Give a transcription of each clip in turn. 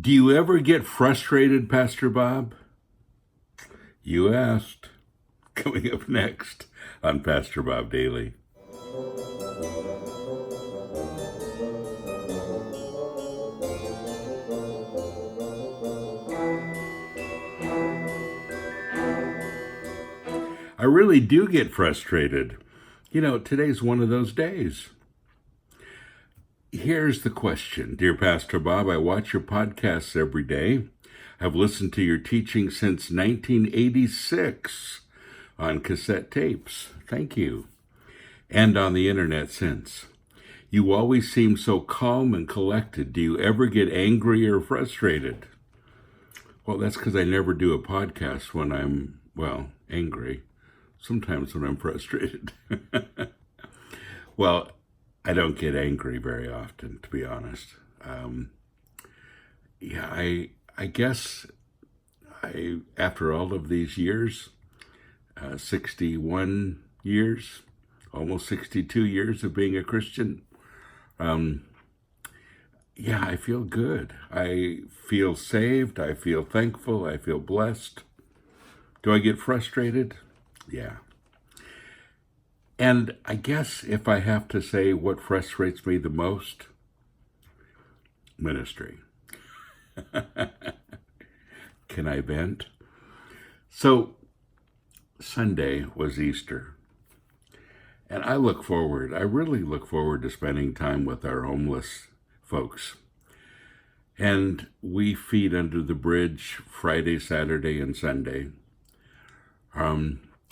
Do you ever get frustrated, Pastor Bob? You asked. Coming up next on Pastor Bob Daily. I really do get frustrated. Today's one of those days. Here's the question. Dear Pastor Bob, I watch your podcasts every day. I've listened to your teaching since 1986 on cassette tapes. Thank you. And on the internet since. You always seem so calm and collected. Do you ever get angry or frustrated? Well, that's because I never do a podcast when I'm, angry. Sometimes when I'm frustrated. Well, I don't get angry very often, to be honest. I guess after all of these years, 61 years, almost 62 years of being a Christian, I feel good. I feel saved. I feel thankful. I feel blessed. Do I get frustrated? Yeah. And I guess if I have to say what frustrates me the most, ministry. Can I vent? So, Sunday was Easter. And I really look forward to spending time with our homeless folks. And we feed under the bridge Friday, Saturday, and Sunday.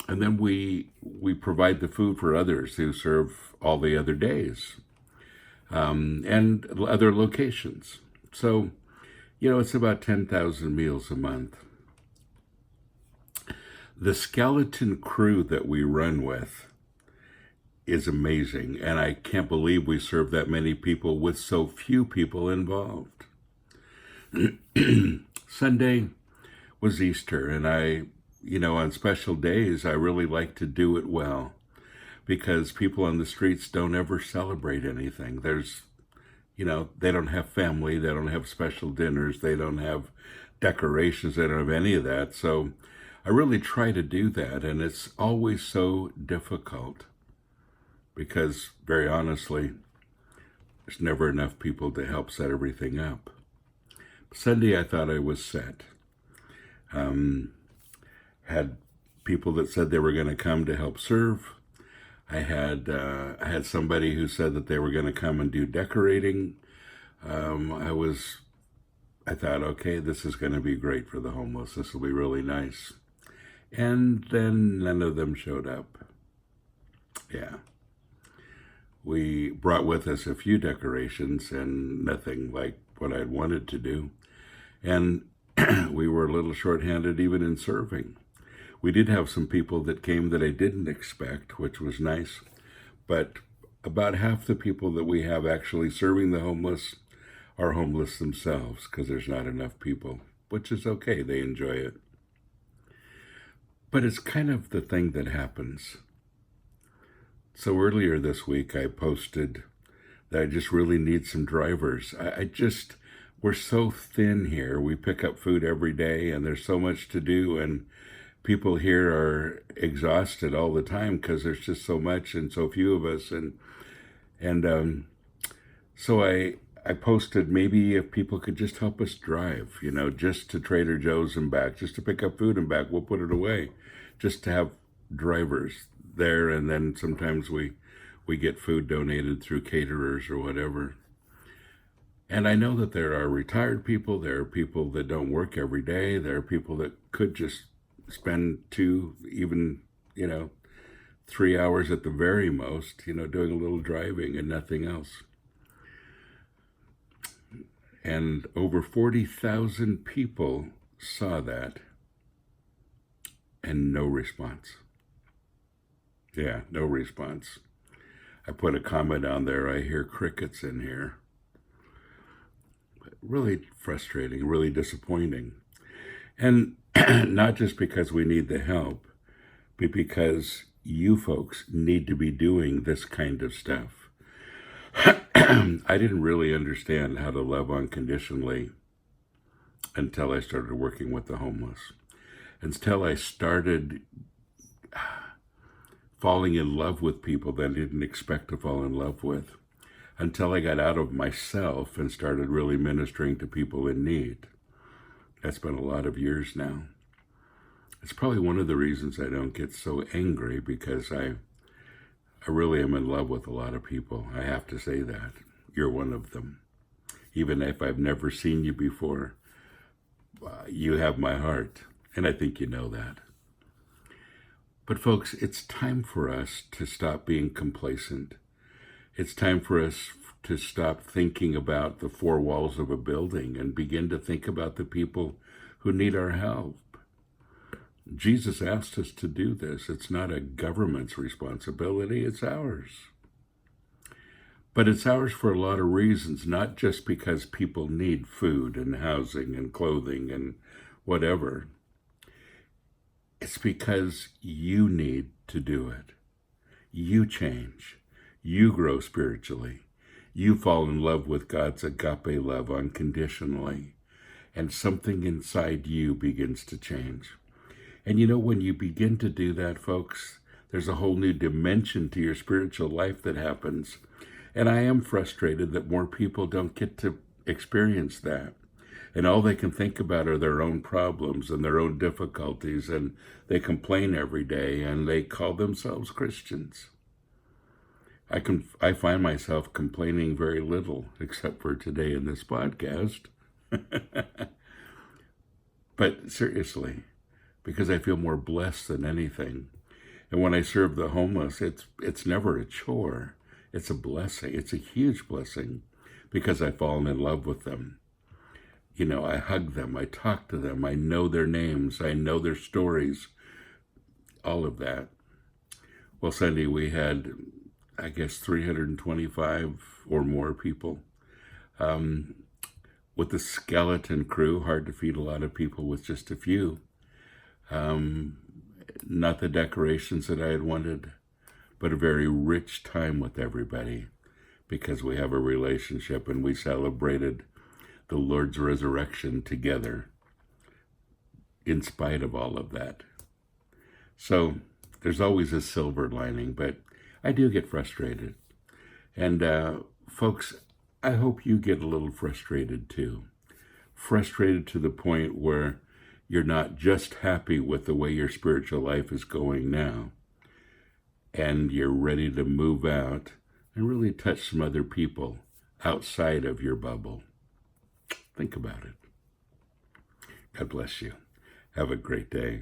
And then we provide the food for others who serve all the other days and other locations. So, it's about 10,000 meals a month. The skeleton crew that we run with is amazing, and I can't believe we serve that many people with so few people involved. Sunday was Easter, and on special days, I really like to do it well because people on the streets don't ever celebrate anything. They don't have family, they don't have special dinners, they don't have decorations, they don't have any of that. So I really try to do that, and it's always so difficult because, very honestly, there's never enough people to help set everything up. Sunday, I thought I was set. Had people that said they were going to come to help serve. I had somebody who said that they were going to come and do decorating. I thought, okay, this is going to be great for the homeless. This will be really nice. And then none of them showed up. Yeah. We brought with us a few decorations and nothing like what I'd wanted to do. And we were a little shorthanded even in serving. We did have some people that came that I didn't expect, which was nice. But about half the people that we have actually serving the homeless are homeless themselves because there's not enough people, which is okay. They enjoy it. But it's kind of the thing that happens. So earlier this week, I posted that I just really need some drivers. We're so thin here. We pick up food every day and there's so much to do, and people here are exhausted all the time because there's just so much and so few of us. So I posted maybe if people could just help us drive, just to Trader Joe's and back, just to pick up food and back. We'll put it away, just to have drivers there. And then sometimes we get food donated through caterers or whatever. And I know that there are retired people. There are people that don't work every day. There are people that could just spend 2, even, 3 hours at the very most, doing a little driving and nothing else. And over 40,000 people saw that and no response. Yeah, no response. I put a comment on there, I hear crickets in here. Really frustrating, really disappointing. And not just because we need the help, but because you folks need to be doing this kind of stuff. I didn't really understand how to love unconditionally until I started working with the homeless, until I started falling in love with people that I didn't expect to fall in love with, until I got out of myself and started really ministering to people in need. That's been a lot of years now. It's probably one of the reasons I don't get so angry, because I really am in love with a lot of people. I have to say that. You're one of them. Even if I've never seen you before, you have my heart, and I think you know that. But folks, it's time for us to stop being complacent. It's time for us to stop thinking about the four walls of a building and begin to think about the people who need our help. Jesus asked us to do this. It's not a government's responsibility, it's ours. But it's ours for a lot of reasons, not just because people need food and housing and clothing and whatever. It's because you need to do it. You change. You grow spiritually. You fall in love with God's agape love unconditionally. And something inside you begins to change. And you know, when you begin to do that, folks, there's a whole new dimension to your spiritual life that happens. And I am frustrated that more people don't get to experience that. And all they can think about are their own problems and their own difficulties, and they complain every day, and they call themselves Christians. I find myself complaining very little, except for today in this podcast. But seriously, because I feel more blessed than anything. And when I serve the homeless, it's never a chore. It's a blessing. It's a huge blessing, because I've fallen in love with them. You know, I hug them, I talk to them, I know their names, I know their stories, all of that. Well, Sunday we had, I guess, 325 or more people. With the skeleton crew, hard to feed a lot of people with just a few. Not the decorations that I had wanted, but a very rich time with everybody, because we have a relationship and we celebrated the Lord's resurrection together in spite of all of that. So there's always a silver lining, but I do get frustrated. And folks, I hope you get a little frustrated too. Frustrated to the point where you're not just happy with the way your spiritual life is going now, and you're ready to move out and really touch some other people outside of your bubble. Think about it. God bless you. Have a great day.